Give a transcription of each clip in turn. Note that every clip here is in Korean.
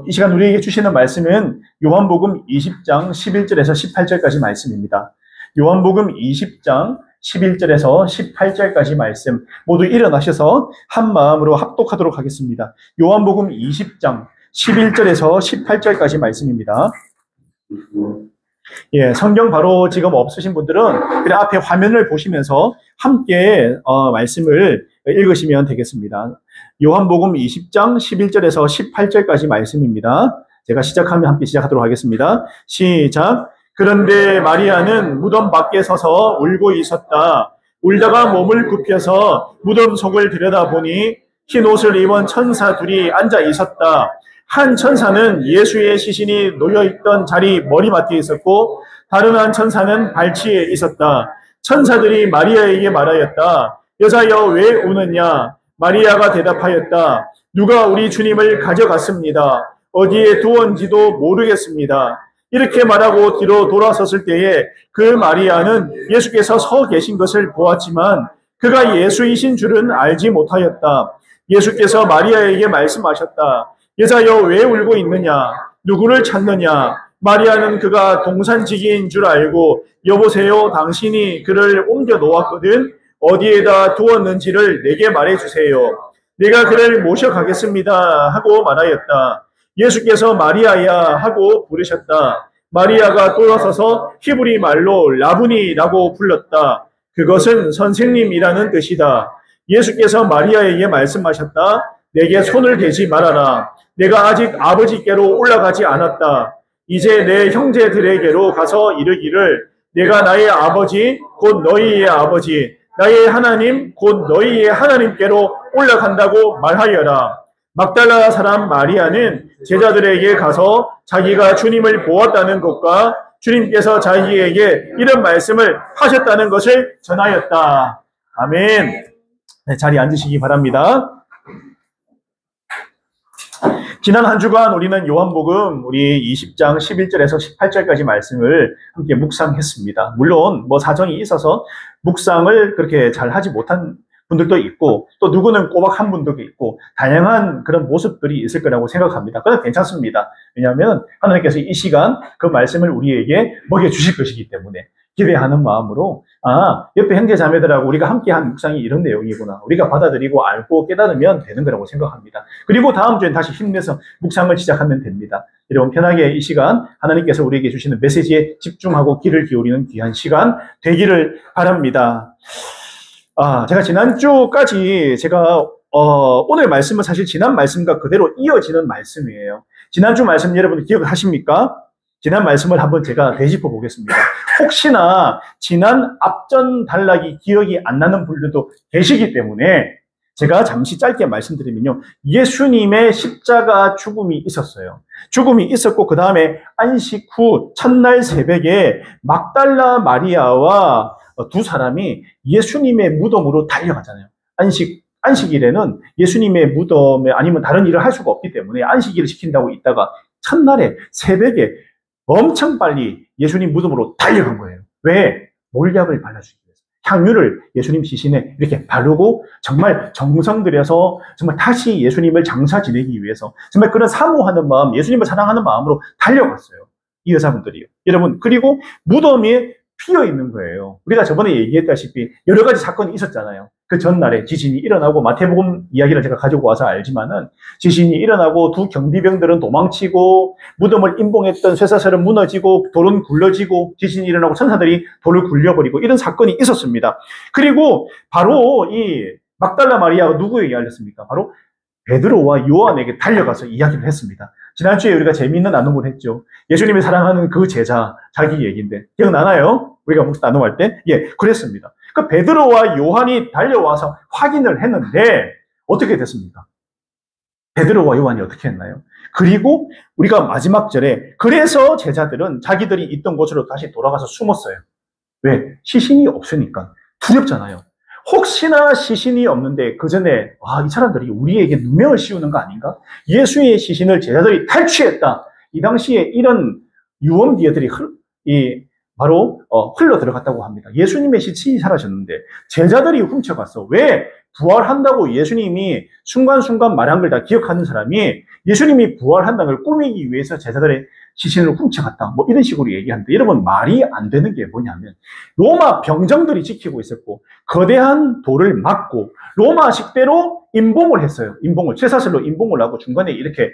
이 시간 우리에게 주시는 말씀은 요한복음 20장 11절에서 18절까지 말씀입니다. 요한복음 20장 11절에서 18절까지 말씀 모두 일어나셔서 한 마음으로 합독하도록 하겠습니다. 요한복음 20장 11절에서 18절까지 말씀입니다. 예, 성경 바로 지금 없으신 분들은 그냥 앞에 화면을 보시면서 함께 말씀을 읽으시면 되겠습니다. 요한복음 20장 11절에서 18절까지 말씀입니다. 제가 시작하면 함께 시작하도록 하겠습니다. 시작. 그런데 마리아는 무덤 밖에 서서 울고 있었다. 울다가 몸을 굽혀서 무덤 속을 들여다보니 흰 옷을 입은 천사 둘이 앉아 있었다. 한 천사는 예수의 시신이 놓여있던 자리 머리맡에 있었고 다른 한 천사는 발치에 있었다. 천사들이 마리아에게 말하였다. 여자여 왜 우느냐? 마리아가 대답하였다. 누가 우리 주님을 가져갔습니다. 어디에 두었는지도 모르겠습니다. 이렇게 말하고 뒤로 돌아섰을 때에 그 마리아는 예수께서 서 계신 것을 보았지만 그가 예수이신 줄은 알지 못하였다. 예수께서 마리아에게 말씀하셨다. 여자여 왜 울고 있느냐? 누구를 찾느냐? 마리아는 그가 동산지기인 줄 알고 여보세요, 당신이 그를 옮겨 놓았거든. 어디에다 두었는지를 내게 말해주세요. 내가 그를 모셔가겠습니다 하고 말하였다. 예수께서 마리아야 하고 부르셨다. 마리아가 돌아서서 히브리 말로 라부니라고 불렀다. 그것은 선생님이라는 뜻이다. 예수께서 마리아에게 말씀하셨다. 내게 손을 대지 말아라. 내가 아직 아버지께로 올라가지 않았다. 이제 내 형제들에게로 가서 이르기를 내가 나의 아버지 곧 너희의 아버지 나의 하나님 곧 너희의 하나님께로 올라간다고 말하여라. 막달라 사람 마리아는 제자들에게 가서 자기가 주님을 보았다는 것과 주님께서 자기에게 이런 말씀을 하셨다는 것을 전하였다. 아멘. 네, 자리에 앉으시기 바랍니다. 지난 한 주간 우리는 요한복음 우리 20장 11절에서 18절까지 말씀을 함께 묵상했습니다. 물론 사정이 있어서 묵상을 그렇게 잘 하지 못한 분들도 있고 또 누구는 꼬박한 분들도 있고 다양한 그런 모습들이 있을 거라고 생각합니다. 그건 괜찮습니다. 왜냐하면 하나님께서 이 시간 그 말씀을 우리에게 먹여주실 것이기 때문에 기대하는 마음으로 옆에 형제 자매들하고 우리가 함께한 묵상이 이런 내용이구나. 우리가 받아들이고 알고 깨달으면 되는 거라고 생각합니다. 그리고 다음 주엔 다시 힘내서 묵상을 시작하면 됩니다. 여러분 편하게 이 시간 하나님께서 우리에게 주시는 메시지에 집중하고 귀를 기울이는 귀한 시간 되기를 바랍니다. 제가 지난주까지 오늘 말씀은 사실 지난 말씀과 그대로 이어지는 말씀이에요. 지난주 말씀 여러분 기억하십니까? 지난 말씀을 한번 제가 되짚어 보겠습니다. 혹시나 지난 앞전 단락이 기억이 안 나는 분들도 계시기 때문에 제가 잠시 짧게 말씀드리면요. 예수님의 십자가 죽음이 있었어요. 죽음이 있었고 그 다음에 안식 후 첫날 새벽에 막달라 마리아와 두 사람이 예수님의 무덤으로 달려가잖아요. 안식일에는 예수님의 무덤에 아니면 다른 일을 할 수가 없기 때문에 안식일을 시킨다고 있다가 첫날에 새벽에 엄청 빨리 예수님 무덤으로 달려간 거예요. 왜? 몰약을 발라주기 위해서. 향유를 예수님 시신에 이렇게 바르고 정말 정성 들여서 정말 다시 예수님을 장사 지내기 위해서 정말 그런 사모하는 마음, 예수님을 사랑하는 마음으로 달려갔어요. 이 여자분들이요. 여러분, 그리고 무덤에 피어 있는 거예요. 우리가 저번에 얘기했다시피 여러 가지 사건이 있었잖아요. 그 전날에 지진이 일어나고 마태복음 이야기를 제가 가지고 와서 알지만은 지진이 일어나고 두 경비병들은 도망치고 무덤을 임봉했던 쇠사슬은 무너지고 돌은 굴러지고 지진이 일어나고 천사들이 돌을 굴려버리고 이런 사건이 있었습니다. 그리고 바로 이 막달라 마리아가 누구에게 알렸습니까? 바로 베드로와 요한에게 달려가서 이야기를 했습니다. 지난주에 우리가 재미있는 나눔을 했죠. 예수님이 사랑하는 그 제자 자기 얘기인데 기억나나요? 우리가 나눔할 때? 예, 그랬습니다. 그 베드로와 요한이 달려와서 확인을 했는데 어떻게 됐습니까? 베드로와 요한이 어떻게 했나요? 그리고 우리가 마지막 절에 그래서 제자들은 자기들이 있던 곳으로 다시 돌아가서 숨었어요. 왜? 시신이 없으니까 두렵잖아요. 혹시나 시신이 없는데 그 전에 이 사람들이 우리에게 누명을 씌우는 거 아닌가? 예수의 시신을 제자들이 탈취했다. 이 당시에 이런 유언비어들이 바로 흘러 들어갔다고 합니다. 예수님의 시신이 사라졌는데 제자들이 훔쳐갔어. 왜? 부활한다고 예수님이 순간순간 말한 걸 다 기억하는 사람이 예수님이 부활한다는 걸 꾸미기 위해서 제자들의 시신을 훔쳐갔다. 뭐 이런 식으로 얘기하는데 여러분 말이 안 되는 게 뭐냐면 로마 병정들이 지키고 있었고 거대한 돌을 막고 로마식대로 임봉을 했어요. 임봉을. 쇠사슬로 임봉을 하고 중간에 이렇게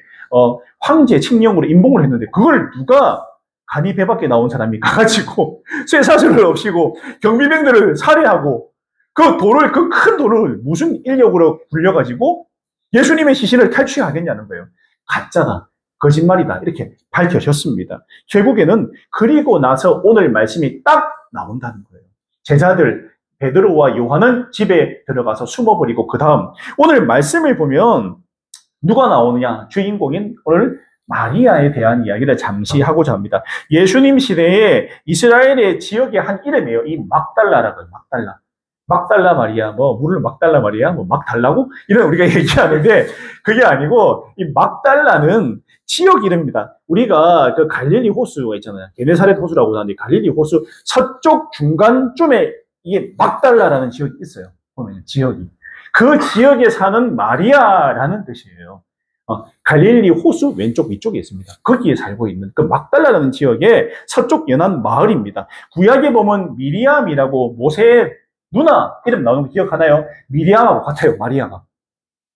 황제 칙령으로 임봉을 했는데 그걸 누가 간이 배 밖에 나온 사람이 가가지고 쇠사슬을 없이고 경비병들을 살해하고 그 돌을, 그 큰 돌을 무슨 인력으로 굴려가지고 예수님의 시신을 탈취하겠냐는 거예요. 가짜다. 거짓말이다. 이렇게 밝혀졌습니다. 결국에는 그리고 나서 오늘 말씀이 딱 나온다는 거예요. 제자들, 베드로와 요한은 집에 들어가서 숨어버리고 그 다음 오늘 말씀을 보면 누가 나오느냐? 주인공인 오늘 마리아에 대한 이야기를 잠시 하고자 합니다. 예수님 시대에 이스라엘의 지역의 한 이름이에요. 이 막달라라고요. 막달라. 막달라 마리아, 물을 막달라 마리아, 막 달라고? 이런 우리가 얘기하는데, 그게 아니고, 이 막달라는 지역 이름입니다. 우리가 그 갈릴리 호수가 있잖아요. 게네사렛 호수라고 하는데, 갈릴리 호수 서쪽 중간쯤에 이게 막달라라는 지역이 있어요. 보면 지역이. 그 지역에 사는 마리아라는 뜻이에요. 갈릴리 호수 왼쪽 위쪽에 있습니다. 거기에 살고 있는 그 막달라라는 지역의 서쪽 연안 마을입니다. 구약에 보면 미리암이라고 모세의 누나 이름 나오는 거 기억하나요? 미리암하고 같아요. 마리아가.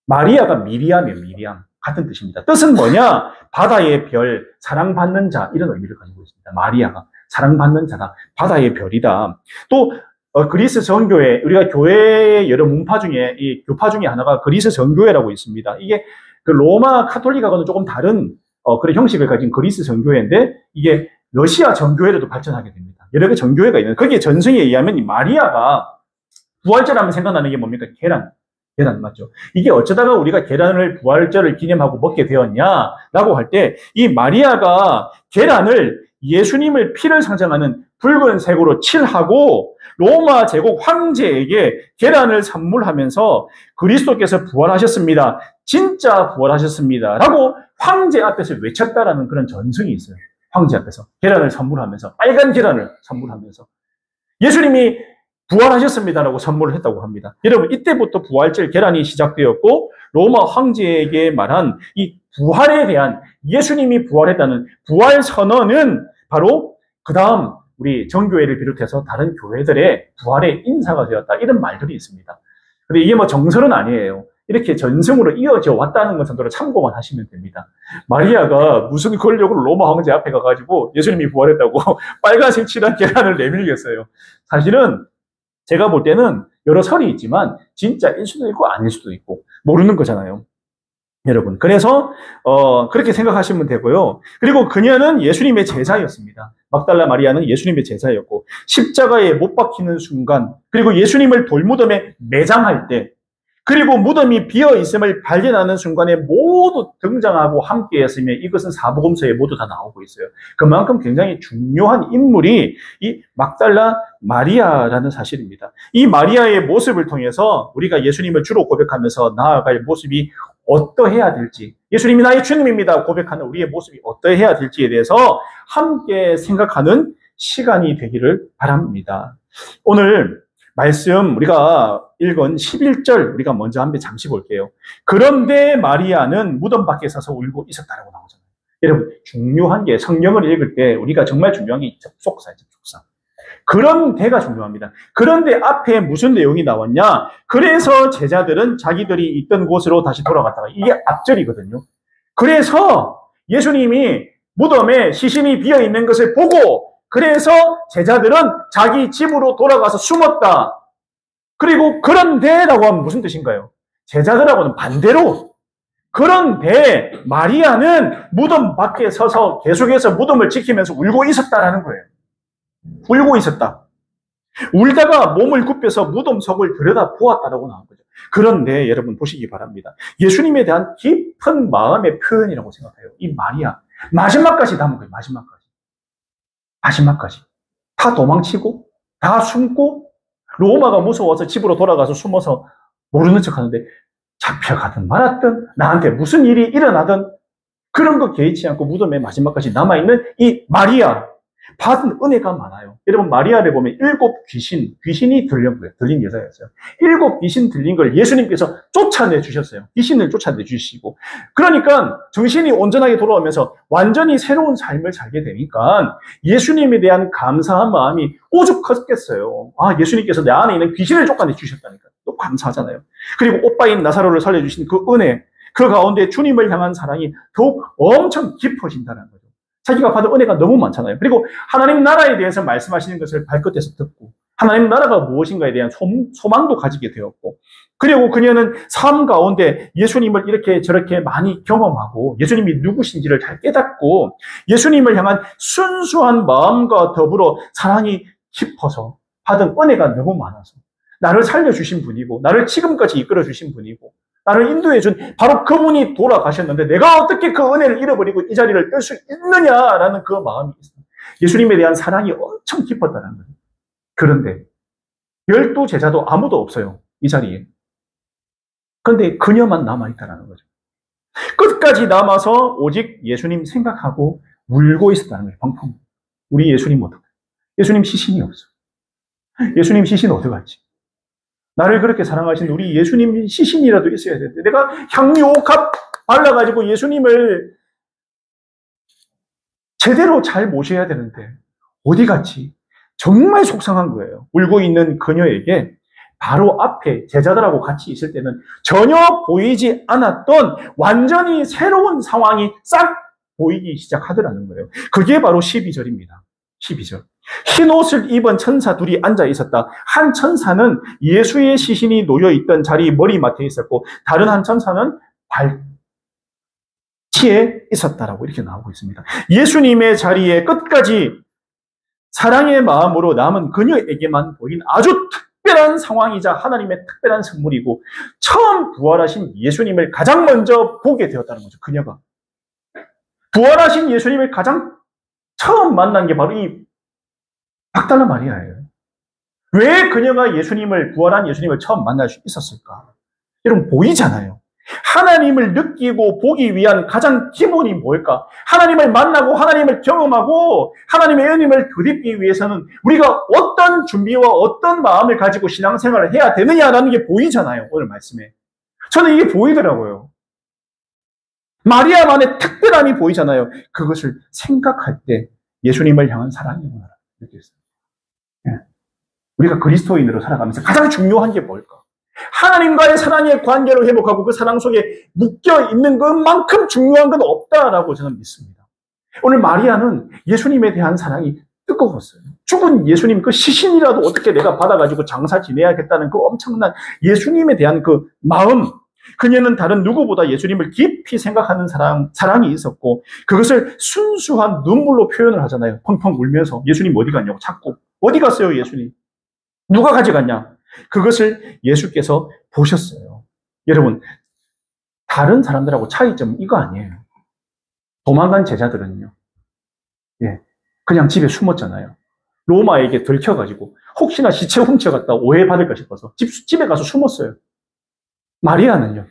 마리아가 미리암이에요. 미리암. 같은 뜻입니다. 뜻은 뭐냐? 바다의 별, 사랑받는 자 이런 의미를 가지고 있습니다. 마리아가 사랑받는 자다. 바다의 별이다. 또 그리스 정교회, 우리가 교회의 여러 문파 중에 이 교파 중에 하나가 그리스 정교회라고 있습니다. 이게 그 로마 카톨릭하고는 조금 다른 그런 형식을 가진 그리스 정교회인데 이게 러시아 정교회로도 발전하게 됩니다. 여러 개 정교회가 있는데 거기에 전승에 의하면 이 마리아가 부활절 하면 생각나는 게 뭡니까? 계란 맞죠? 이게 어쩌다가 우리가 계란을 부활절을 기념하고 먹게 되었냐라고 할 때 이 마리아가 계란을 예수님을 피를 상징하는 붉은색으로 칠하고 로마 제국 황제에게 계란을 선물하면서 그리스도께서 부활하셨습니다. 진짜 부활하셨습니다. 라고 황제 앞에서 외쳤다라는 그런 전승이 있어요. 황제 앞에서 계란을 선물하면서 빨간 계란을 선물하면서 예수님이 부활하셨습니다라고 선물을 했다고 합니다. 여러분 이때부터 부활절 계란이 시작되었고 로마 황제에게 말한 이 부활에 대한 예수님이 부활했다는 부활 선언은 바로 그 다음 우리 정교회를 비롯해서 다른 교회들의 부활의 인사가 되었다. 이런 말들이 있습니다. 근데 이게 뭐 정설은 아니에요. 이렇게 전승으로 이어져 왔다는 것 정도로 참고만 하시면 됩니다. 마리아가 무슨 권력으로 로마 황제 앞에 가가지고 예수님이 부활했다고 빨간색 칠한 계란을 내밀겠어요. 사실은 제가 볼 때는 여러 설이 있지만 진짜일 수도 있고 아닐 수도 있고 모르는 거잖아요. 여러분. 그래서 그렇게 생각하시면 되고요. 그리고 그녀는 예수님의 제자였습니다. 막달라 마리아는 예수님의 제자였고 십자가에 못 박히는 순간 그리고 예수님을 돌무덤에 매장할 때 그리고 무덤이 비어있음을 발견하는 순간에 모두 등장하고 함께했으며 이것은 사복음서에 모두 다 나오고 있어요. 그만큼 굉장히 중요한 인물이 이 막달라 마리아라는 사실입니다. 이 마리아의 모습을 통해서 우리가 예수님을 주로 고백하면서 나아갈 모습이 어떠해야 될지 예수님이 나의 주님입니다 고백하는 우리의 모습이 어떠해야 될지에 대해서 함께 생각하는 시간이 되기를 바랍니다. 오늘 말씀 우리가 읽은 11절 우리가 먼저 한번 잠시 볼게요. 그런데 마리아는 무덤 밖에 서서 울고 있었다라고 나오잖아요. 여러분 중요한 게 성경을 읽을 때 우리가 정말 중요한 게 접속사예요. 접속사. 그런데가 중요합니다. 그런데 앞에 무슨 내용이 나왔냐? 그래서 제자들은 자기들이 있던 곳으로 다시 돌아갔다가 이게 앞절이거든요. 그래서 예수님이 무덤에 시신이 비어있는 것을 보고 그래서 제자들은 자기 집으로 돌아가서 숨었다. 그리고 그런데라고 하면 무슨 뜻인가요? 제자들하고는 반대로 그런데 마리아는 무덤 밖에 서서 계속해서 무덤을 지키면서 울고 있었다라는 거예요. 울고 있었다. 울다가 몸을 굽혀서 무덤 속을 들여다 보았다라고 나온 거죠. 그런데 여러분 보시기 바랍니다. 예수님에 대한 깊은 마음의 표현이라고 생각해요. 이 마리아. 마지막까지 담은 거예요. 마지막까지. 다 도망치고, 다 숨고, 로마가 무서워서 집으로 돌아가서 숨어서 모르는 척 하는데 잡혀가든 말았든 나한테 무슨 일이 일어나든 그런 거 개의치 않고 무덤에 마지막까지 남아있는 이 마리아. 받은 은혜가 많아요. 여러분, 마리아를 보면 7귀신이 들린 거예요. 들린 여자였어요. 7귀신 들린 걸 예수님께서 쫓아내 주셨어요. 귀신을 쫓아내 주시고. 그러니까 정신이 온전하게 돌아오면서 완전히 새로운 삶을 살게 되니까 예수님에 대한 감사한 마음이 오죽 컸겠어요. 아, 예수님께서 내 안에 있는 귀신을 쫓아내 주셨다니까. 또 감사하잖아요. 그리고 오빠인 나사로를 살려주신 그 은혜, 그 가운데 주님을 향한 사랑이 더욱 엄청 깊어진다는 거죠. 자기가 받은 은혜가 너무 많잖아요. 그리고 하나님 나라에 대해서 말씀하시는 것을 발끝에서 듣고 하나님 나라가 무엇인가에 대한 소망도 가지게 되었고, 그리고 그녀는 삶 가운데 예수님을 이렇게 저렇게 많이 경험하고 예수님이 누구신지를 잘 깨닫고 예수님을 향한 순수한 마음과 더불어 사랑이 깊어서 받은 은혜가 너무 많아서 나를 살려주신 분이고 나를 지금까지 이끌어주신 분이고 나를 인도해준 바로 그분이 돌아가셨는데 내가 어떻게 그 은혜를 잃어버리고 이 자리를 뜰 수 있느냐라는 그 마음이 있어요. 예수님에 대한 사랑이 엄청 깊었다는 거예요. 그런데 12제자도 아무도 없어요. 이 자리에. 그런데 그녀만 남아있다는 거죠. 끝까지 남아서 오직 예수님 생각하고 울고 있었다는 거예요. 펑펑. 우리 예수님 어떡해? 예수님 시신이 없어. 예수님 시신 어디 갔지? 나를 그렇게 사랑하신 우리 예수님 시신이라도 있어야 되는데 내가 향료값 발라가지고 예수님을 제대로 잘 모셔야 되는데 어디 갔지? 정말 속상한 거예요. 울고 있는 그녀에게 바로 앞에 제자들하고 같이 있을 때는 전혀 보이지 않았던 완전히 새로운 상황이 싹 보이기 시작하더라는 거예요. 그게 바로 12절입니다. 12절. 흰 옷을 입은 천사 둘이 앉아 있었다. 한 천사는 예수의 시신이 놓여 있던 자리 머리맡에 있었고 다른 한 천사는 발치에 있었다라고 이렇게 나오고 있습니다. 예수님의 자리에 끝까지 사랑의 마음으로 남은 그녀에게만 보인 아주 특별한 상황이자 하나님의 특별한 선물이고 처음 부활하신 예수님을 가장 먼저 보게 되었다는 거죠. 그녀가 부활하신 예수님을 가장 처음 만난 게 바로 이 막달라 마리아예요. 왜 그녀가 부활한 예수님을 처음 만날 수 있었을까? 여러분, 보이잖아요. 하나님을 느끼고 보기 위한 가장 기본이 뭘까? 하나님을 만나고 하나님을 경험하고 하나님의 은혜를 덧입기 위해서는 우리가 어떤 준비와 어떤 마음을 가지고 신앙생활을 해야 되느냐라는 게 보이잖아요. 오늘 말씀에. 저는 이게 보이더라고요. 마리아만의 특별함이 보이잖아요. 그것을 생각할 때 예수님을 향한 사랑이구나 느꼈어요. 우리가 그리스도인으로 살아가면서 가장 중요한 게 뭘까? 하나님과의 사랑의 관계를 회복하고 그 사랑 속에 묶여 있는 것만큼 중요한 건 없다라고 저는 믿습니다. 오늘 마리아는 예수님에 대한 사랑이 뜨거웠어요. 죽은 예수님 그 시신이라도 어떻게 내가 받아가지고 장사 지내야겠다는 그 엄청난 예수님에 대한 그 마음, 그녀는 다른 누구보다 예수님을 깊이 생각하는 사랑이 있었고 그것을 순수한 눈물로 표현을 하잖아요. 펑펑 울면서 예수님 어디 갔냐고 찾고 어디 갔어요 예수님? 누가 가져갔냐? 그것을 예수께서 보셨어요. 여러분, 다른 사람들하고 차이점은 이거 아니에요. 도망간 제자들은요. 그냥 집에 숨었잖아요. 로마에게 들켜가지고 혹시나 시체 훔쳐갔다 오해받을까 싶어서 집에 가서 숨었어요. 마리아는요.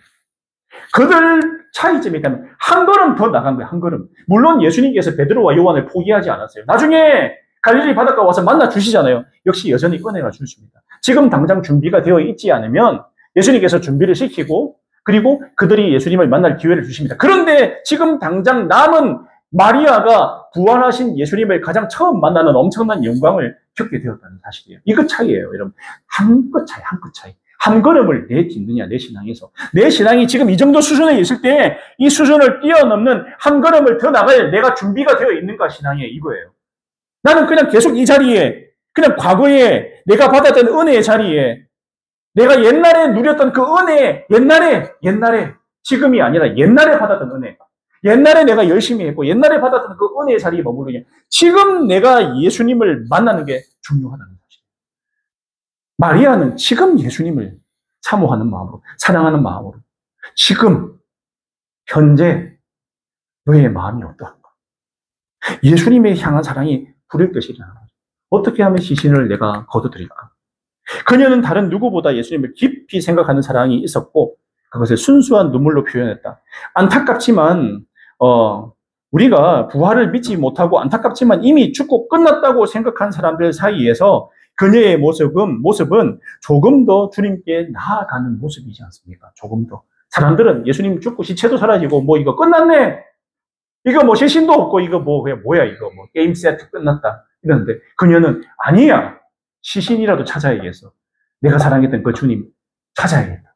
그들 차이점이 있다면 한 걸음 더 나간 거예요. 한 걸음. 물론 예수님께서 베드로와 요한을 포기하지 않았어요. 나중에 갈릴리 바닷가 와서 만나 주시잖아요. 역시 여전히 은혜가 주십니다. 지금 당장 준비가 되어 있지 않으면 예수님께서 준비를 시키고 그리고 그들이 예수님을 만날 기회를 주십니다. 그런데 지금 당장 남은 마리아가 부활하신 예수님을 가장 처음 만나는 엄청난 영광을 겪게 되었다는 사실이에요. 이거 차이예요, 여러분. 한 끗 차이, 한 끗 차이. 한 걸음을 내딛느냐, 내 신앙에서. 내 신앙이 지금 이 정도 수준에 있을 때 이 수준을 뛰어넘는 한 걸음을 더 나갈 내가 준비가 되어 있는가 신앙에 이거예요. 나는 그냥 계속 이 자리에, 그냥 과거에 내가 받았던 은혜의 자리에, 내가 옛날에 누렸던 그 은혜, 옛날에, 지금이 아니라 옛날에 받았던 은혜, 옛날에 내가 열심히 했고, 옛날에 받았던 그 은혜의 자리에 머무르냐, 지금 내가 예수님을 만나는 게 중요하다는 것이에요. 마리아는 지금 예수님을 사모하는 마음으로, 사랑하는 마음으로, 지금, 현재, 너의 마음이 어떠한가? 예수님의 향한 사랑이 부를 것이라. 어떻게 하면 시신을 내가 거둬들일까? 그녀는 다른 누구보다 예수님을 깊이 생각하는 사랑이 있었고 그것을 순수한 눈물로 표현했다. 안타깝지만 우리가 부활을 믿지 못하고 안타깝지만 이미 죽고 끝났다고 생각한 사람들 사이에서 그녀의 모습은 조금 더 주님께 나아가는 모습이지 않습니까? 조금 더. 사람들은 예수님 죽고 시체도 사라지고 뭐 이거 끝났네. 이거 뭐 시신도 없고 이거 뭐야 이거 뭐 게임 세트 끝났다. 이러는데 그녀는 아니야. 시신이라도 찾아야겠어. 내가 사랑했던 그 주님 찾아야겠다.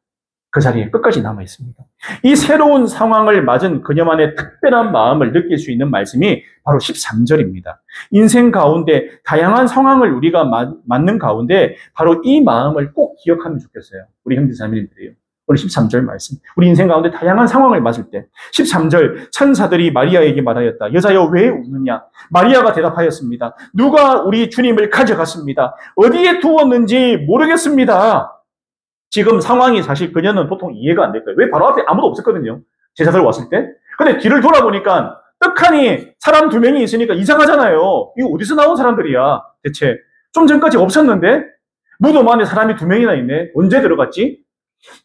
그 자리에 끝까지 남아 있습니다. 이 새로운 상황을 맞은 그녀만의 특별한 마음을 느낄 수 있는 말씀이 바로 13절입니다. 인생 가운데 다양한 상황을 우리가 맞는 가운데 바로 이 마음을 꼭 기억하면 좋겠어요. 우리 형제자매님들이요. 오늘 13절 말씀. 우리 인생 가운데 다양한 상황을 맞을 때 13절 천사들이 마리아에게 말하였다. 여자여 왜 우느냐? 마리아가 대답하였습니다. 누가 우리 주님을 가져갔습니다. 어디에 두었는지 모르겠습니다. 지금 상황이 사실 그녀는 보통 이해가 안 될 거예요. 왜 바로 앞에 아무도 없었거든요. 제자들 왔을 때. 근데 뒤를 돌아보니까 떡하니 사람 2명이 있으니까 이상하잖아요. 이거 어디서 나온 사람들이야 대체. 좀 전까지 없었는데 무덤 안에 사람이 2명이나 있네. 언제 들어갔지?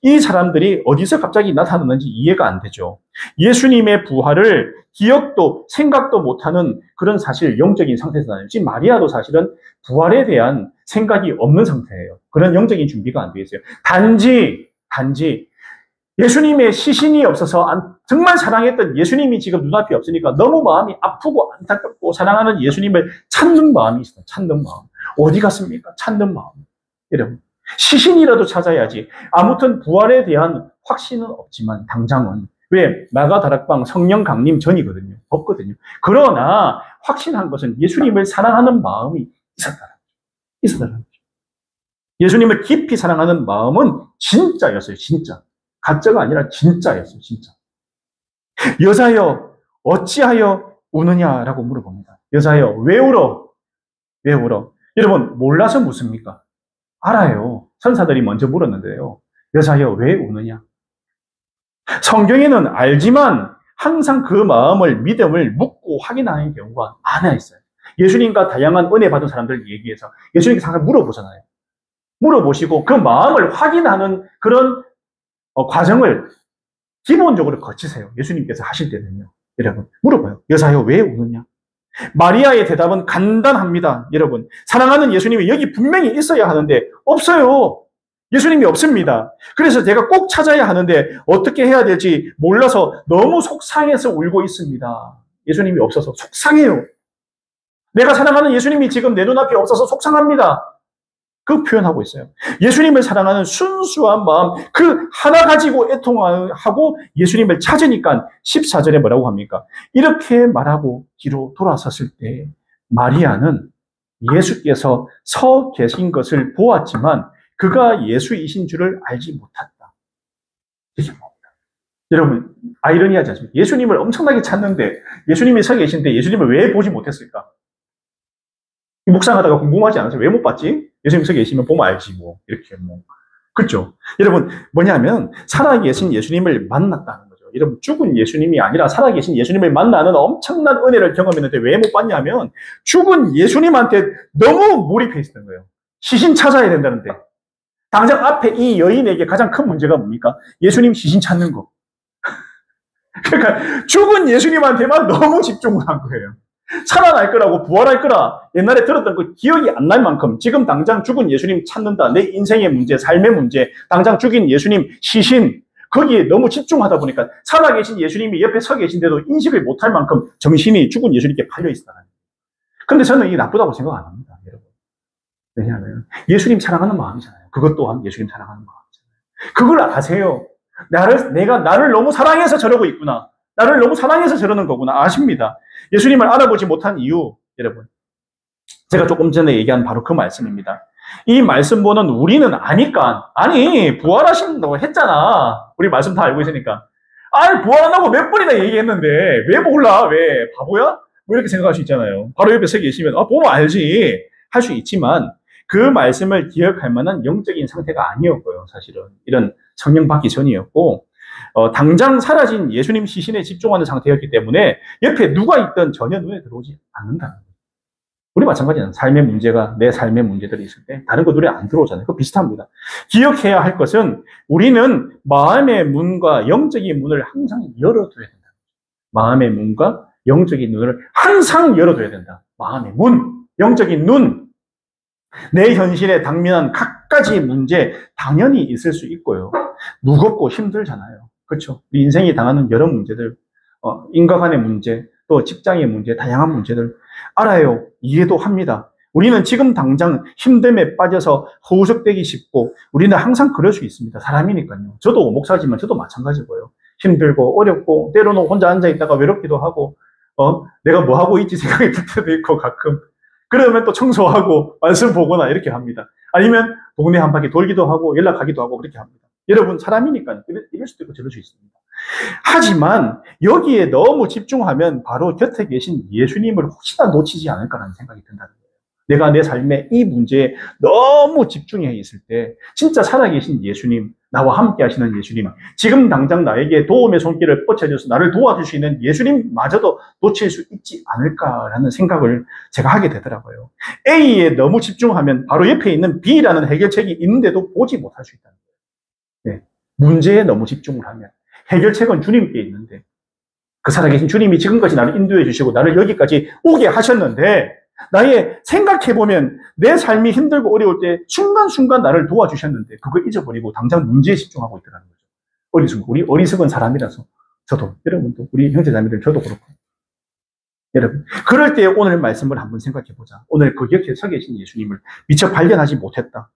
이 사람들이 어디서 갑자기 나타났는지 이해가 안 되죠. 예수님의 부활을 기억도 생각도 못하는 그런 사실 영적인 상태잖아요. 지금 마리아도 사실은 부활에 대한 생각이 없는 상태예요. 그런 영적인 준비가 안 되어 있어요. 단지 예수님의 시신이 없어서 정말 사랑했던 예수님이 지금 눈앞에 없으니까 너무 마음이 아프고 안타깝고 사랑하는 예수님을 찾는 마음이 있어요. 찾는 마음. 어디 갔습니까? 찾는 마음. 여러분. 시신이라도 찾아야지. 아무튼 부활에 대한 확신은 없지만 당장은 왜 마가다락방 성령 강림 전이거든요. 없거든요. 그러나 확신한 것은 예수님을 사랑하는 마음이 있었다는 거죠. 예수님을 깊이 사랑하는 마음은 진짜였어요. 진짜. 가짜가 아니라 진짜였어요. 진짜. 여자여 어찌하여 우느냐라고 물어봅니다. 여자여 왜 울어? 왜 울어? 여러분 몰라서 묻습니까? 알아요. 천사들이 먼저 물었는데요. 여자여 왜 우느냐? 성경에는 알지만 항상 그 마음을 믿음을 묻고 확인하는 경우가 많아 있어요. 예수님과 다양한 은혜 받은 사람들 얘기해서 예수님께 항상 물어보잖아요. 물어보시고 그 마음을 확인하는 그런 과정을 기본적으로 거치세요. 예수님께서 하실 때는요. 여러분 물어봐요. 여자여 왜 우느냐? 마리아의 대답은 간단합니다. 여러분 사랑하는 예수님이 여기 분명히 있어야 하는데 없어요. 예수님이 없습니다. 그래서 제가 꼭 찾아야 하는데 어떻게 해야 될지 몰라서 너무 속상해서 울고 있습니다. 예수님이 없어서 속상해요. 내가 사랑하는 예수님이 지금 내 눈앞에 없어서 속상합니다. 그 표현하고 있어요. 예수님을 사랑하는 순수한 마음 그 하나 가지고 애통하고 예수님을 찾으니까 14절에 뭐라고 합니까? 이렇게 말하고 뒤로 돌아섰을 때 마리아는 예수께서 서 계신 것을 보았지만 그가 예수이신 줄을 알지 못했다. 여러분 아이러니하지 않습니까? 예수님을 엄청나게 찾는데 예수님이 서 계신데 예수님을 왜 보지 못했을까? 묵상하다가 궁금하지 않으세요? 왜 못 봤지? 예수님 서 계시면 보면 알지 뭐 이렇게 뭐 그렇죠? 여러분 뭐냐면 살아계신 예수님을 만났다는 거죠. 여러분 죽은 예수님이 아니라 살아계신 예수님을 만나는 엄청난 은혜를 경험했는데 왜 못 봤냐면 죽은 예수님한테 너무 몰입해 있었던 거예요. 시신 찾아야 된다는데 당장 앞에 이 여인에게 가장 큰 문제가 뭡니까? 예수님 시신 찾는 거. 그러니까 죽은 예수님한테만 너무 집중을 한 거예요. 살아날 거라고 부활할 거라 옛날에 들었던 그 기억이 안 날 만큼 지금 당장 죽은 예수님 찾는다. 내 인생의 문제, 삶의 문제, 당장 죽인 예수님 시신 거기에 너무 집중하다 보니까 살아계신 예수님이 옆에 서 계신데도 인식을 못할 만큼 정신이 죽은 예수님께 팔려 있어요. 그런데 저는 이게 나쁘다고 생각 안 합니다. 여러분. 왜냐하면 예수님 사랑하는 마음이잖아요. 그것 또한 예수님 사랑하는 마음이잖아요. 그걸 아세요. 내가 나를 너무 사랑해서 저러고 있구나. 나를 너무 사랑해서 저러는 거구나. 아십니다. 예수님을 알아보지 못한 이유, 여러분. 제가 조금 전에 얘기한 바로 그 말씀입니다. 이 말씀보는 우리는 아니까. 아니, 부활하신다고 했잖아. 우리 말씀 다 알고 있으니까. 아니, 부활한다고 몇 번이나 얘기했는데, 왜 몰라? 왜? 바보야? 뭐 이렇게 생각할 수 있잖아요. 바로 옆에 서 계시면, 보면 알지. 할 수 있지만, 그 말씀을 기억할 만한 영적인 상태가 아니었고요, 사실은. 이런 성령 받기 전이었고, 당장 사라진 예수님 시신에 집중하는 상태였기 때문에 옆에 누가 있든 전혀 눈에 들어오지 않는다는 거예요. 우리 마찬가지는 삶의 문제가 내 삶의 문제들이 있을 때 다른 거 눈에 안 들어오잖아요. 그거 비슷합니다. 기억해야 할 것은 우리는 마음의 문과 영적인 문을 항상 열어둬야 된다. 마음의 문과 영적인 눈을 항상 열어둬야 된다. 마음의 문, 영적인 눈. 내 현실에 당면한 각가지 문제 당연히 있을 수 있고요. 무겁고 힘들잖아요. 그렇죠? 우리 인생이 당하는 여러 문제들, 인과 간의 문제, 또 직장의 문제, 다양한 문제들 알아요. 이해도 합니다. 우리는 지금 당장 힘듦에 빠져서 허우적대기 쉽고 우리는 항상 그럴 수 있습니다. 사람이니까요. 저도 목사지만 저도 마찬가지고요. 힘들고 어렵고 때로는 혼자 앉아있다가 외롭기도 하고 내가 뭐 하고 있지 생각이 들 때도 있고 가끔 그러면 또 청소하고 말씀 보거나 이렇게 합니다. 아니면 동네 한 바퀴 돌기도 하고 연락하기도 하고 그렇게 합니다. 여러분 사람이니까 이럴 수도 있고 저럴 수 있습니다. 하지만 여기에 너무 집중하면 바로 곁에 계신 예수님을 혹시나 놓치지 않을까라는 생각이 든다는 거예요. 내가 내 삶의 이 문제에 너무 집중해 있을 때 진짜 살아계신 예수님, 나와 함께 하시는 예수님, 지금 당장 나에게 도움의 손길을 뻗쳐줘서 나를 도와줄 수 있는 예수님마저도 놓칠 수 있지 않을까라는 생각을 제가 하게 되더라고요. A에 너무 집중하면 바로 옆에 있는 B라는 해결책이 있는데도 보지 못할 수 있다는 거예요. 네. 문제에 너무 집중을 하면 해결책은 주님께 있는데 그 살아계신 주님이 지금까지 나를 인도해 주시고 나를 여기까지 오게 하셨는데 나의 생각해보면 내 삶이 힘들고 어려울 때 순간순간 나를 도와주셨는데 그걸 잊어버리고 당장 문제에 집중하고 있더라는 거죠. 우리 어리석은 사람이라서 저도 여러분도 우리 형제자매들 저도 그렇고 여러분 그럴 때 오늘 말씀을 한번 생각해보자. 오늘 그 곁에 서 계신 예수님을 미처 발견하지 못했다.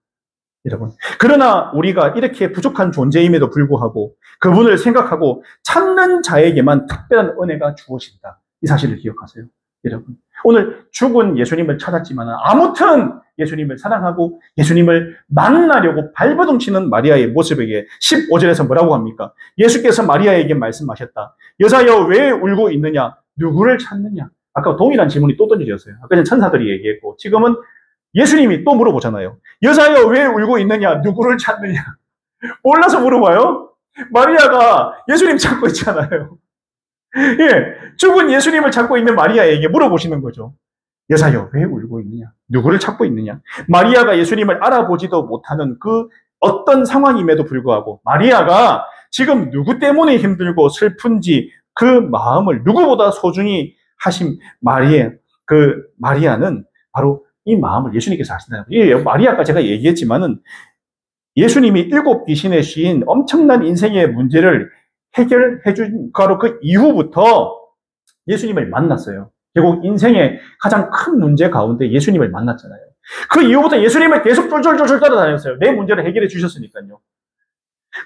여러분 그러나 우리가 이렇게 부족한 존재임에도 불구하고 그분을 생각하고 찾는 자에게만 특별한 은혜가 주어진다. 이 사실을 기억하세요. 여러분 오늘 죽은 예수님을 찾았지만 아무튼 예수님을 사랑하고 예수님을 만나려고 발버둥 치는 마리아의 모습에게 15절에서 뭐라고 합니까? 예수께서 마리아에게 말씀하셨다. 여자여 왜 울고 있느냐? 누구를 찾느냐? 아까 동일한 질문이 또 던져졌어요. 아까 전 천사들이 얘기했고 지금은 예수님이 또 물어보잖아요. 여자여 왜 울고 있느냐? 누구를 찾느냐? 몰라서 물어봐요? 마리아가 예수님 찾고 있잖아요. 예, 죽은 예수님을 찾고 있는 마리아에게 물어보시는 거죠. 여자여 왜 울고 있느냐? 누구를 찾고 있느냐? 마리아가 예수님을 알아보지도 못하는 그 어떤 상황임에도 불구하고 마리아가 지금 누구 때문에 힘들고 슬픈지 그 마음을 누구보다 소중히 하신 마리아는 바로 이 마음을 예수님께서 아신다는 거예요. 마리아가 제가 얘기했지만은 예수님이 7 귀신에 씌인 엄청난 인생의 문제를 해결해 준 바로 그 이후부터 예수님을 만났어요. 결국 인생의 가장 큰 문제 가운데 예수님을 만났잖아요. 그 이후부터 예수님을 계속 쫄쫄쫄쫄 따라다녔어요. 내 문제를 해결해 주셨으니까요.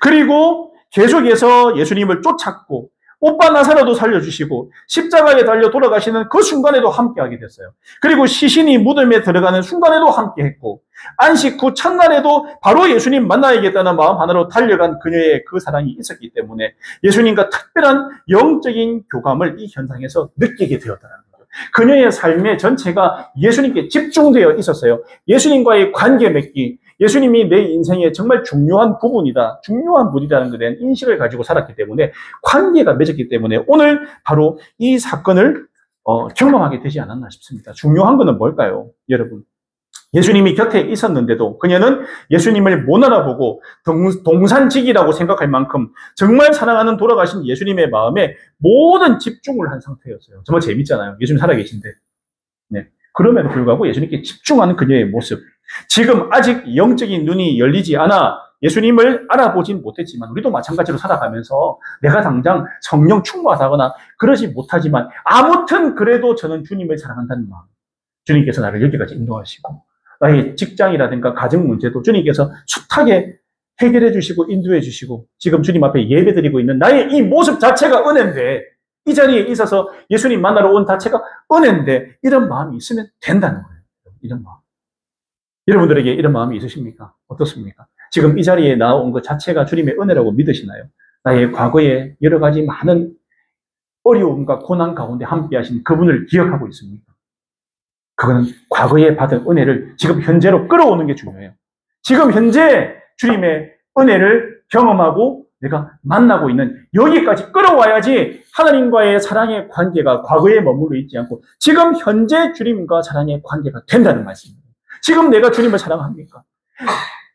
그리고 계속해서 예수님을 쫓았고 오빠 나사로도 살려주시고 십자가에 달려 돌아가시는 그 순간에도 함께하게 됐어요. 그리고 시신이 무덤에 들어가는 순간에도 함께했고 안식 후 첫날에도 바로 예수님 만나야겠다는 마음 하나로 달려간 그녀의 그 사랑이 있었기 때문에 예수님과 특별한 영적인 교감을 이 현상에서 느끼게 되었다는 거죠. 그녀의 삶의 전체가 예수님께 집중되어 있었어요. 예수님과의 관계 맺기, 예수님이 내 인생의 정말 중요한 부분이다, 중요한 분이라는 것에 대한 인식을 가지고 살았기 때문에 관계가 맺었기 때문에 오늘 바로 이 사건을 경험하게 되지 않았나 싶습니다. 중요한 것은 뭘까요? 여러분, 예수님이 곁에 있었는데도 그녀는 예수님을 못 알아보고 동산직이라고 생각할 만큼 정말 사랑하는 돌아가신 예수님의 마음에 모든 집중을 한 상태였어요. 정말 재밌잖아요. 예수님 살아계신데. 네. 그럼에도 불구하고 예수님께 집중하는 그녀의 모습. 지금 아직 영적인 눈이 열리지 않아 예수님을 알아보진 못했지만 우리도 마찬가지로 살아가면서 내가 당장 성령 충만하거나 그러지 못하지만 아무튼 그래도 저는 주님을 사랑한다는 마음. 주님께서 나를 여기까지 인도하시고 나의 직장이라든가 가정 문제도 주님께서 숱하게 해결해 주시고 인도해 주시고 지금 주님 앞에 예배드리고 있는 나의 이 모습 자체가 은혜인데 이 자리에 있어서 예수님 만나러 온 자체가 은혜인데 이런 마음이 있으면 된다는 거예요. 이런 마음. 여러분들에게 이런 마음이 있으십니까? 어떻습니까? 지금 이 자리에 나온 것 자체가 주님의 은혜라고 믿으시나요? 나의 과거에 여러 가지 많은 어려움과 고난 가운데 함께 하신 그분을 기억하고 있습니까? 그거는 과거에 받은 은혜를 지금 현재로 끌어오는 게 중요해요. 지금 현재 주님의 은혜를 경험하고 내가 만나고 있는 여기까지 끌어와야지 하나님과의 사랑의 관계가 과거에 머물러 있지 않고 지금 현재 주님과 사랑의 관계가 된다는 말씀입니다. 지금 내가 주님을 사랑합니까?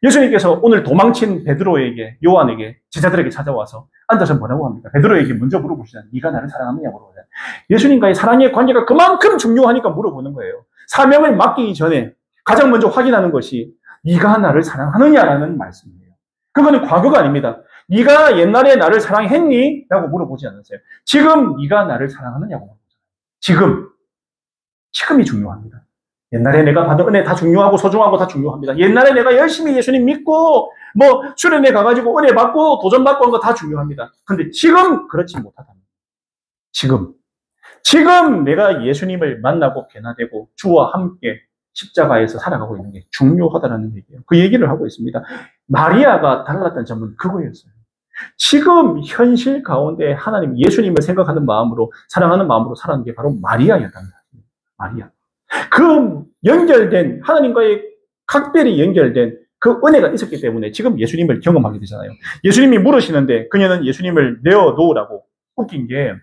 예수님께서 오늘 도망친 베드로에게, 요한에게, 제자들에게 찾아와서 앉아서 뭐라고 합니까? 베드로에게 먼저 물어보시잖아요. 네가 나를 사랑하느냐 물어보잖아요. 예수님과의 사랑의 관계가 그만큼 중요하니까 물어보는 거예요. 사명을 맡기기 전에 가장 먼저 확인하는 것이 네가 나를 사랑하느냐라는 말씀이에요. 그거는 과거가 아닙니다. 네가 옛날에 나를 사랑했니? 라고 물어보지 않으세요. 지금 네가 나를 사랑하느냐고 물어보잖아요. 지금이 중요합니다. 옛날에 내가 받은 은혜 다 중요하고 소중하고 다 중요합니다. 옛날에 내가 열심히 예수님 믿고 수련회 가가지고 은혜 받고 도전 받고 한 거 다 중요합니다. 근데 지금 그렇지 못하답니다. 지금 내가 예수님을 만나고 변화되고 주와 함께 십자가에서 살아가고 있는 게 중요하다는 얘기예요. 그 얘기를 하고 있습니다. 마리아가 달랐던 점은 그거였어요. 지금 현실 가운데 하나님 예수님을 생각하는 마음으로 사랑하는 마음으로 살아가는 게 바로 마리아였다는 거예요. 마리아. 그 연결된 하나님과의 각별히 연결된 그 은혜가 있었기 때문에 지금 예수님을 경험하게 되잖아요. 예수님이 물으시는데 그녀는 예수님을 내어놓으라고 웃긴 게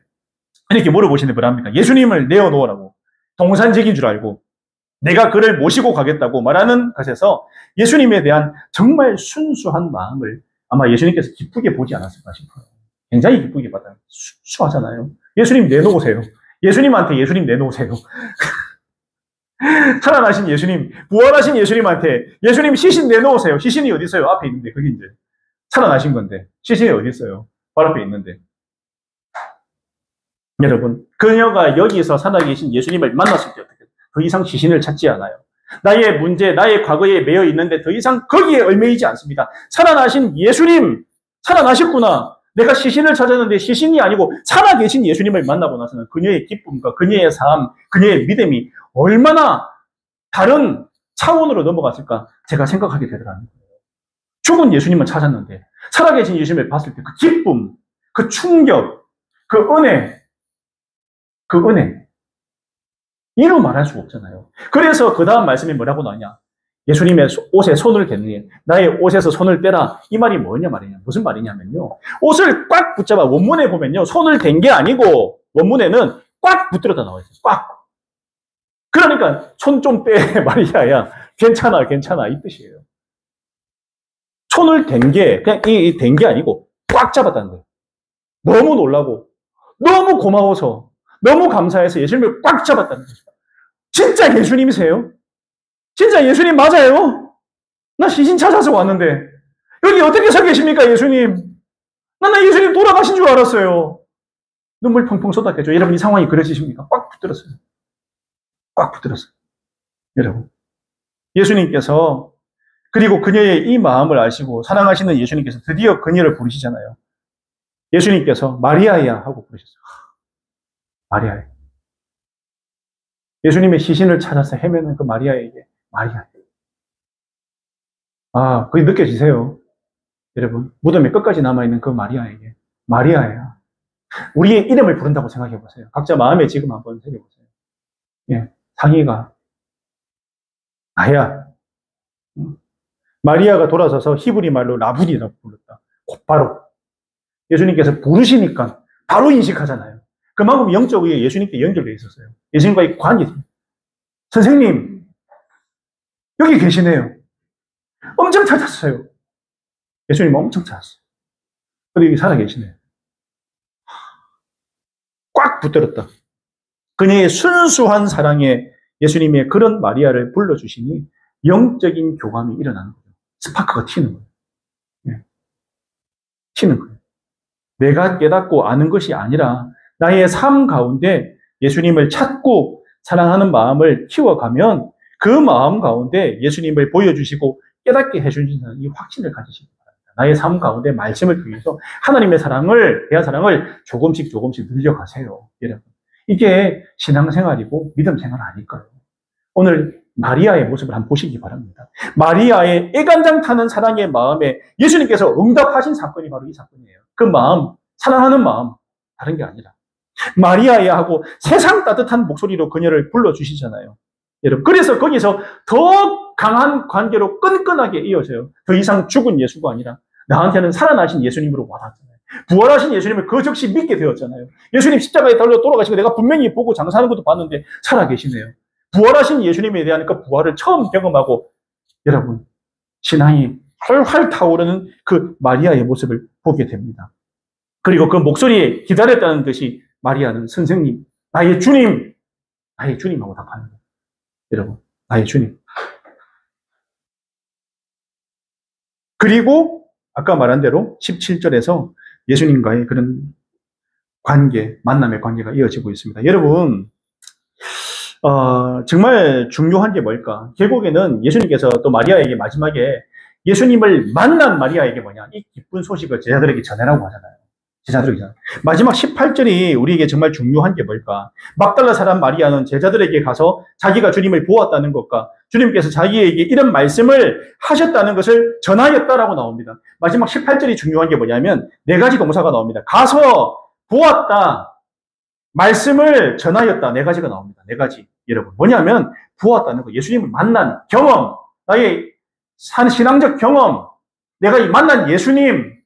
이렇게 물어보시는데 뭐랍니까? 예수님을 내어놓으라고 동산직인 줄 알고 내가 그를 모시고 가겠다고 말하는 것에서 예수님에 대한 정말 순수한 마음을 아마 예수님께서 기쁘게 보지 않았을까 싶어요. 굉장히 기쁘게 받아요. 순수하잖아요. 예수님 내놓으세요. 예수님한테 예수님 내놓으세요. 살아나신 예수님, 부활하신 예수님한테 예수님 시신 내놓으세요. 시신이 어디 있어요? 앞에 있는데 그게 이제 살아나신 건데 시신이 어디 있어요? 바로 앞에 있는데. 여러분, 그녀가 여기서 살아계신 예수님을 만났을 때 어떻게 더 이상 시신을 찾지 않아요. 나의 문제, 나의 과거에 매여 있는데 더 이상 거기에 얽매이지 않습니다. 살아나신 예수님, 살아나셨구나. 내가 시신을 찾았는데 시신이 아니고 살아계신 예수님을 만나고 나서는 그녀의 기쁨과 그녀의 삶, 그녀의 믿음이 얼마나 다른 차원으로 넘어갔을까 제가 생각하게 되더라는 거예요. 죽은 예수님을 찾았는데 살아계신 예수님을 봤을 때 그 기쁨, 그 충격, 그 은혜 이루 말할 수가 없잖아요. 그래서 그 다음 말씀이 뭐라고 나오냐? 예수님의 옷에 손을 댔니? 나의 옷에서 손을 떼라. 이 말이 뭐냐 말이냐? 무슨 말이냐면요. 옷을 꽉 붙잡아. 원문에 보면요. 손을 댄 게 아니고 원문에는 꽉 붙들었다 나와 있어요. 꽉. 그러니까 손 좀 떼 마리아야. 괜찮아 이 뜻이에요. 손을 댄 게 그냥 댄 게 아니고 꽉 잡았다는 거예요. 너무 놀라고 너무 고마워서 너무 감사해서 예수님을 꽉 잡았다는 거죠. 진짜 예수님이세요? 진짜 예수님 맞아요? 나 시신 찾아서 왔는데 여기 어떻게 서 계십니까 예수님? 나 예수님 돌아가신 줄 알았어요. 눈물 펑펑 쏟았겠죠. 여러분 이 상황이 그러시십니까? 꽉 붙들었어요. 꽉 붙들었어요. 여러분 예수님께서 그리고 그녀의 이 마음을 아시고 사랑하시는 예수님께서 드디어 그녀를 부르시잖아요. 예수님께서 마리아야 하고 부르셨어요. 마리아야. 예수님의 시신을 찾아서 헤매는 그 마리아에게 마리아. 그게 느껴지세요? 여러분, 무덤에 끝까지 남아있는 그 마리아에게 마리아야. 우리의 이름을 부른다고 생각해 보세요. 각자 마음에 지금 한번 새겨보세요. 예, 상의가 나야. 마리아가 돌아서서 히브리 말로 라분이라고 불렀다. 곧바로. 예수님께서 부르시니까 바로 인식하잖아요. 그만큼 영적으로 예수님께 연결되어 있었어요. 예수님과의 관계. 선생님, 여기 계시네요. 엄청 찾았어요. 예수님 엄청 찾았어요. 근데 여기 살아계시네요. 꽉 붙들었다. 그녀의 순수한 사랑에 예수님의 그런 마리아를 불러주시니 영적인 교감이 일어나는 거예요. 스파크가 튀는 거예요. 네. 튀는 거예요. 내가 깨닫고 아는 것이 아니라 나의 삶 가운데 예수님을 찾고 사랑하는 마음을 키워가면 그 마음 가운데 예수님을 보여주시고 깨닫게 해주시는 이 확신을 가지시기 바랍니다. 나의 삶 가운데 말씀을 통해서 하나님의 사랑을, 대한 사랑을 조금씩 늘려가세요. 여러분. 이게 신앙생활이고 믿음생활 아닐까요? 오늘 마리아의 모습을 한번 보시기 바랍니다. 마리아의 애간장 타는 사랑의 마음에 예수님께서 응답하신 사건이 바로 이 사건이에요. 그 마음, 사랑하는 마음, 다른 게 아니라. 마리아야 하고 세상 따뜻한 목소리로 그녀를 불러주시잖아요. 여러분, 그래서 거기서 더 강한 관계로 끈끈하게 이어져요. 더 이상 죽은 예수가 아니라 나한테는 살아나신 예수님으로 와닿잖아요. 부활하신 예수님을 그 즉시 믿게 되었잖아요. 예수님 십자가에 달려 돌아가시고 내가 분명히 보고 장사하는 것도 봤는데 살아계시네요. 부활하신 예수님에 대한 그 부활을 처음 경험하고 여러분 신앙이 활활 타오르는 그 마리아의 모습을 보게 됩니다. 그리고 그 목소리에 기다렸다는 듯이 마리아는 선생님, 나의 주님, 나의 주님하고 답하는 거예요. 여러분, 나의 주님. 그리고 아까 말한 대로 17절에서 예수님과의 그런 관계, 만남의 관계가 이어지고 있습니다. 여러분, 정말 중요한 게 뭘까? 결국에는 예수님께서 또 마리아에게 마지막에 예수님을 만난 마리아에게 뭐냐? 이 기쁜 소식을 제자들에게 전해라고 하잖아요. 제자들에게. 마지막 18절이 우리에게 정말 중요한 게 뭘까? 막달라 사람 마리아는 제자들에게 가서 자기가 주님을 보았다는 것과 주님께서 자기에게 이런 말씀을 하셨다는 것을 전하였다라고 나옵니다. 마지막 18절이 중요한 게 뭐냐면 네 가지 동사가 나옵니다. 가서 보았다. 말씀을 전하였다. 네 가지가 나옵니다. 네 가지. 여러분. 뭐냐면 보았다는 거. 예수님을 만난 경험. 나의 신앙적 경험. 내가 만난 예수님.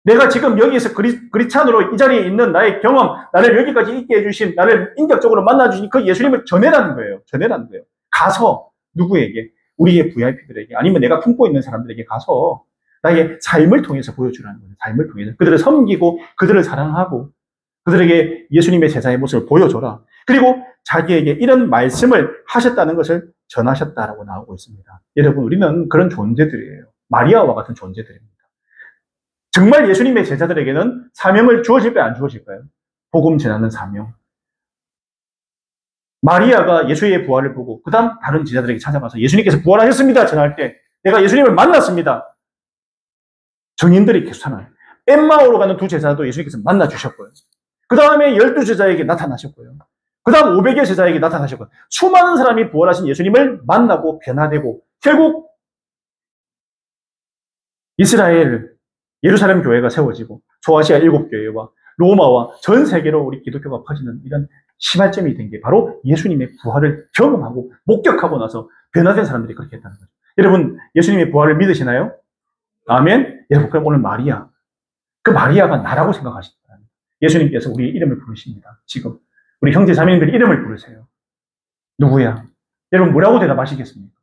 내가 지금 여기에서 그리스찬으로 이 자리에 있는 나의 경험, 나를 여기까지 있게 해주신, 나를 인격적으로 만나주신 그 예수님을 전해라는 거예요. 전해라는 거예요. 가서 누구에게? 우리의 VIP들에게 아니면 내가 품고 있는 사람들에게 가서 나의 삶을 통해서 보여주라는 거예요. 삶을 통해서. 그들을 섬기고 그들을 사랑하고 그들에게 예수님의 제자의 모습을 보여줘라. 그리고 자기에게 이런 말씀을 하셨다는 것을 전하셨다라고 나오고 있습니다. 여러분, 우리는 그런 존재들이에요. 마리아와 같은 존재들입니다. 정말 예수님의 제자들에게는 사명을 주어질까요? 안 주어질까요? 복음 전하는 사명. 마리아가 예수의 부활을 보고 그 다음 다른 제자들에게 찾아가서 예수님께서 부활하셨습니다. 전할 때 내가 예수님을 만났습니다. 증인들이 계속하나요? 엠마오로 가는 두 제자도 예수님께서 만나주셨고요. 그 다음에 12제자에게 나타나셨고요. 그 다음 500여 제자에게 나타나셨고요. 수많은 사람이 부활하신 예수님을 만나고 변화되고 결국 이스라엘 예루살렘 교회가 세워지고 소아시아 7교회와 로마와 전 세계로 우리 기독교가 퍼지는 이런 시발점이 된 게 바로 예수님의 부활을 경험하고 목격하고 나서 변화된 사람들이 그렇게 했다는 거죠. 여러분, 예수님의 부활을 믿으시나요? 아멘. 여러분, 그럼 오늘 마리아, 그 마리아가 나라고 생각하십니다. 예수님께서 우리의 이름을 부르십니다. 지금 우리 형제 자매님들 이름을 부르세요. 누구야? 여러분, 뭐라고 대답하시겠습니까?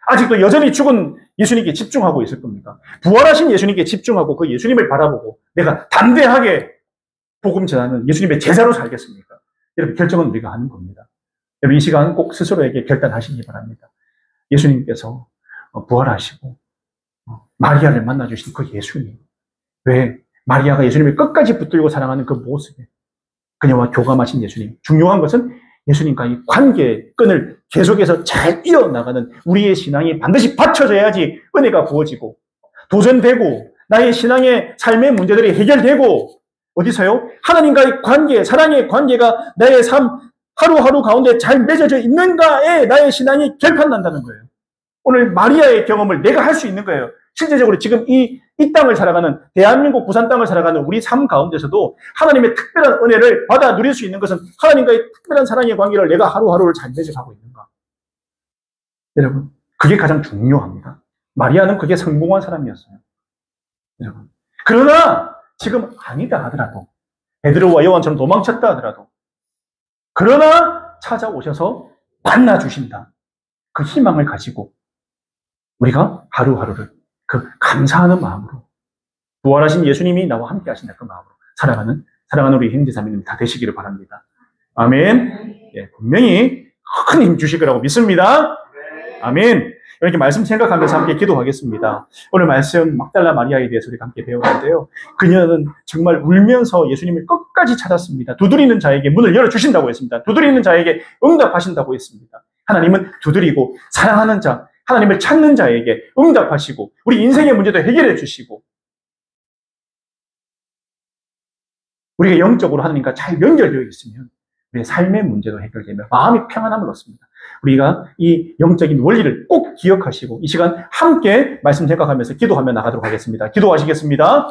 아직도 여전히 죽은 예수님께 집중하고 있을 겁니까? 부활하신 예수님께 집중하고 그 예수님을 바라보고 내가 담대하게 복음 전하는 예수님의 제자로 살겠습니까? 여러분, 결정은 우리가 하는 겁니다. 여러분, 이 시간 꼭 스스로에게 결단하시기 바랍니다. 예수님께서 부활하시고 마리아를 만나주신 그 예수님. 왜? 마리아가 예수님을 끝까지 붙들고 사랑하는 그 모습에 그녀와 교감하신 예수님. 중요한 것은 예수님과의 관계의 끈을 계속해서 잘 이어나가는 우리의 신앙이 반드시 받쳐져야지 은혜가 부어지고 도전되고 나의 신앙의 삶의 문제들이 해결되고 어디서요? 하나님과의 관계, 사랑의 관계가 나의 삶 하루하루 가운데 잘 맺어져 있는가에 나의 신앙이 결판난다는 거예요. 오늘 마리아의 경험을 내가 할 수 있는 거예요. 실제적으로 지금 이 땅을 살아가는, 대한민국 부산 땅을 살아가는 우리 삶 가운데서도 하나님의 특별한 은혜를 받아 누릴 수 있는 것은 하나님과의 특별한 사랑의 관계를 내가 하루하루를 잘 맺어가고 있는가. 여러분, 그게 가장 중요합니다. 마리아는 그게 성공한 사람이었어요. 여러분. 그러나 지금 아니다 하더라도, 베드로와 요한처럼 도망쳤다 하더라도, 그러나 찾아오셔서 만나주신다. 그 희망을 가지고 우리가 하루하루를 그 감사하는 마음으로 부활하신 예수님이 나와 함께 하신다 그 마음으로 사랑하는 우리 형제자매님 다 되시기를 바랍니다. 아멘. 예, 분명히 큰 힘 주실 거라고 믿습니다. 아멘. 이렇게 말씀 생각하면서 함께 기도하겠습니다. 오늘 말씀 막달라 마리아에 대해서 우리가 함께 배우는데요. 그녀는 정말 울면서 예수님을 끝까지 찾았습니다. 두드리는 자에게 문을 열어주신다고 했습니다. 두드리는 자에게 응답하신다고 했습니다. 하나님은 두드리고 사랑하는 자, 하나님을 찾는 자에게 응답하시고 우리 인생의 문제도 해결해 주시고 우리가 영적으로 하나님과 잘 연결되어 있으면 우리의 삶의 문제도 해결되며 마음이 평안함을 얻습니다. 우리가 이 영적인 원리를 꼭 기억하시고 이 시간 함께 말씀 생각하면서 기도하며 나가도록 하겠습니다. 기도하시겠습니다.